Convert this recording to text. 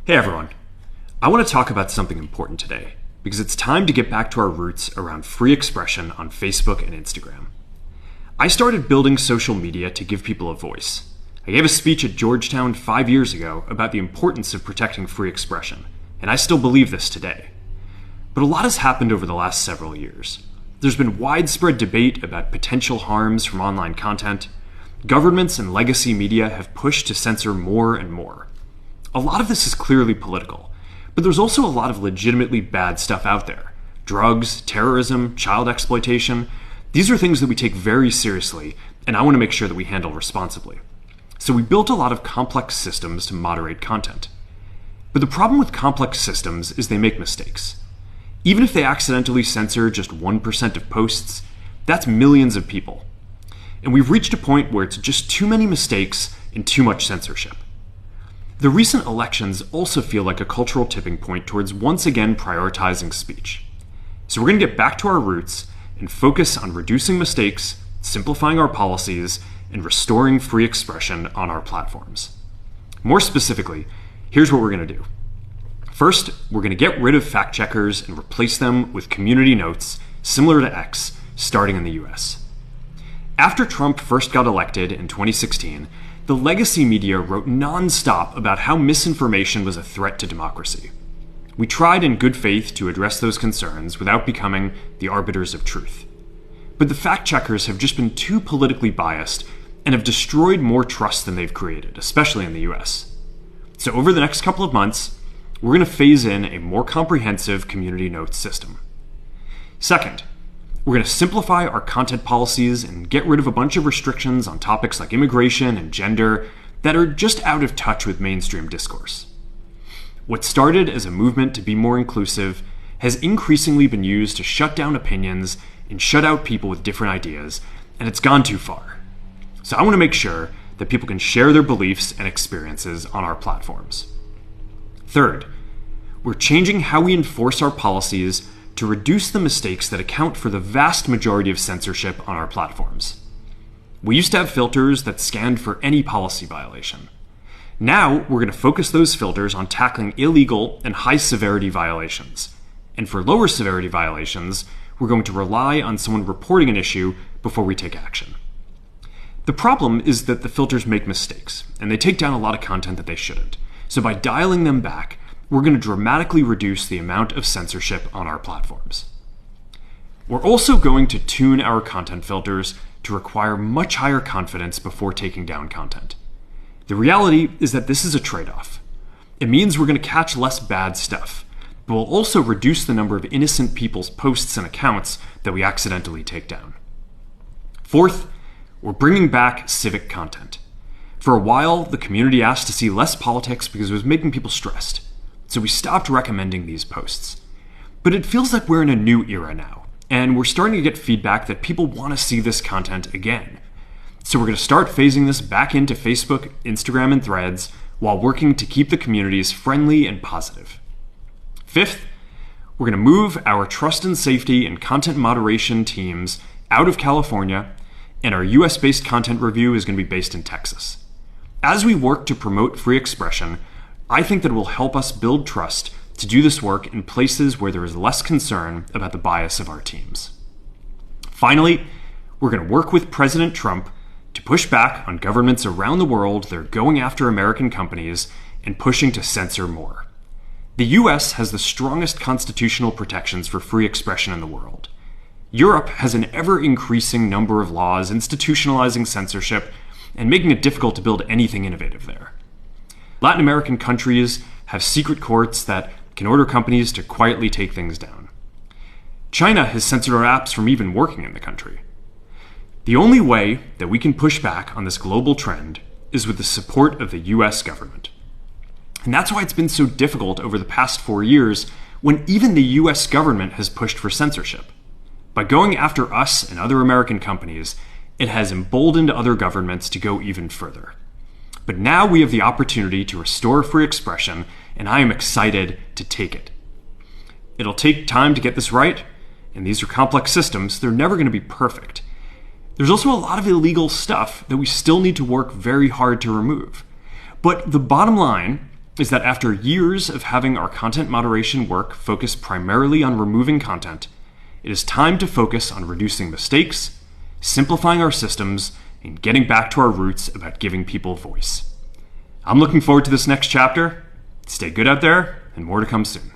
Hey everyone, I want to talk about something important today because it's time to get back to our roots around free expression on Facebook and Instagram. I started building social media to give people a voice. I gave a speech at Georgetown 5 years ago about the importance of protecting free expression, and I still believe this today. But a lot has happened over the last several years. There's been widespread debate about potential harms from online content. Governments and legacy media have pushed to censor more and more. A lot of this is clearly political, but there's also a lot of legitimately bad stuff out there. Drugs, terrorism, child exploitation. These are things that we take very seriously, and I want to make sure that we handle responsibly. So we built a lot of complex systems to moderate content. But the problem with complex systems is they make mistakes. Even if they accidentally censor just 1% of posts, that's millions of people. And we've reached a point where it's just too many mistakes and too much censorship. The recent elections also feel like a cultural tipping point towards once again prioritizing speech. So we're going to get back to our roots and focus on reducing mistakes, simplifying our policies, and restoring free expression on our platforms. More specifically, here's what we're going to do. First, we're going to get rid of fact checkers and replace them with community notes similar to X, starting in the US. After Trump first got elected in 2016, the legacy media wrote non-stop about how misinformation was a threat to democracy. We tried in good faith to address those concerns without becoming the arbiters of truth. But the fact-checkers have just been too politically biased and have destroyed more trust than they've created, especially in the US. So over the next couple of months, we're going to phase in a more comprehensive community notes system. Second, we're going to simplify our content policies and get rid of a bunch of restrictions on topics like immigration and gender that are just out of touch with mainstream discourse. What started as a movement to be more inclusive has increasingly been used to shut down opinions and shut out people with different ideas, and it's gone too far. So I want to make sure that people can share their beliefs and experiences on our platforms. Third, we're changing how we enforce our policies to reduce the mistakes that account for the vast majority of censorship on our platforms. We used to have filters that scanned for any policy violation. Now, we're going to focus those filters on tackling illegal and high-severity violations. And for lower severity violations, we're going to rely on someone reporting an issue before we take action. The problem is that the filters make mistakes, and they take down a lot of content that they shouldn't. So by dialing them back, we're going to dramatically reduce the amount of censorship on our platforms. We're also going to tune our content filters to require much higher confidence before taking down content. The reality is that this is a trade-off. It means we're going to catch less bad stuff, but we'll also reduce the number of innocent people's posts and accounts that we accidentally take down. Fourth, we're bringing back civic content. For a while, the community asked to see less politics because it was making people stressed. So we stopped recommending these posts. But it feels like we're in a new era now, and we're starting to get feedback that people want to see this content again. So we're going to start phasing this back into Facebook, Instagram, and Threads while working to keep the communities friendly and positive. Fifth, we're going to move our trust and safety and content moderation teams out of California, and our US-based content review is going to be based in Texas. As we work to promote free expression, I think that it will help us build trust to do this work in places where there is less concern about the bias of our teams. Finally, we're going to work with President Trump to push back on governments around the world that are going after American companies and pushing to censor more. The US has the strongest constitutional protections for free expression in the world. Europe has an ever-increasing number of laws institutionalizing censorship and making it difficult to build anything innovative there. Latin American countries have secret courts that can order companies to quietly take things down. China has censored our apps from even working in the country. The only way that we can push back on this global trend is with the support of the US government. And that's why it's been so difficult over the past 4 years when even the US government has pushed for censorship. By going after us and other American companies, it has emboldened other governments to go even further. But now we have the opportunity to restore free expression, and I am excited to take it. It'll take time to get this right, and these are complex systems. They're never going to be perfect. There's also a lot of illegal stuff that we still need to work very hard to remove. But the bottom line is that after years of having our content moderation work focus primarily on removing content, it is time to focus on reducing mistakes, simplifying our systems, and getting back to our roots about giving people voice. I'm looking forward to this next chapter. Stay good out there, and more to come soon.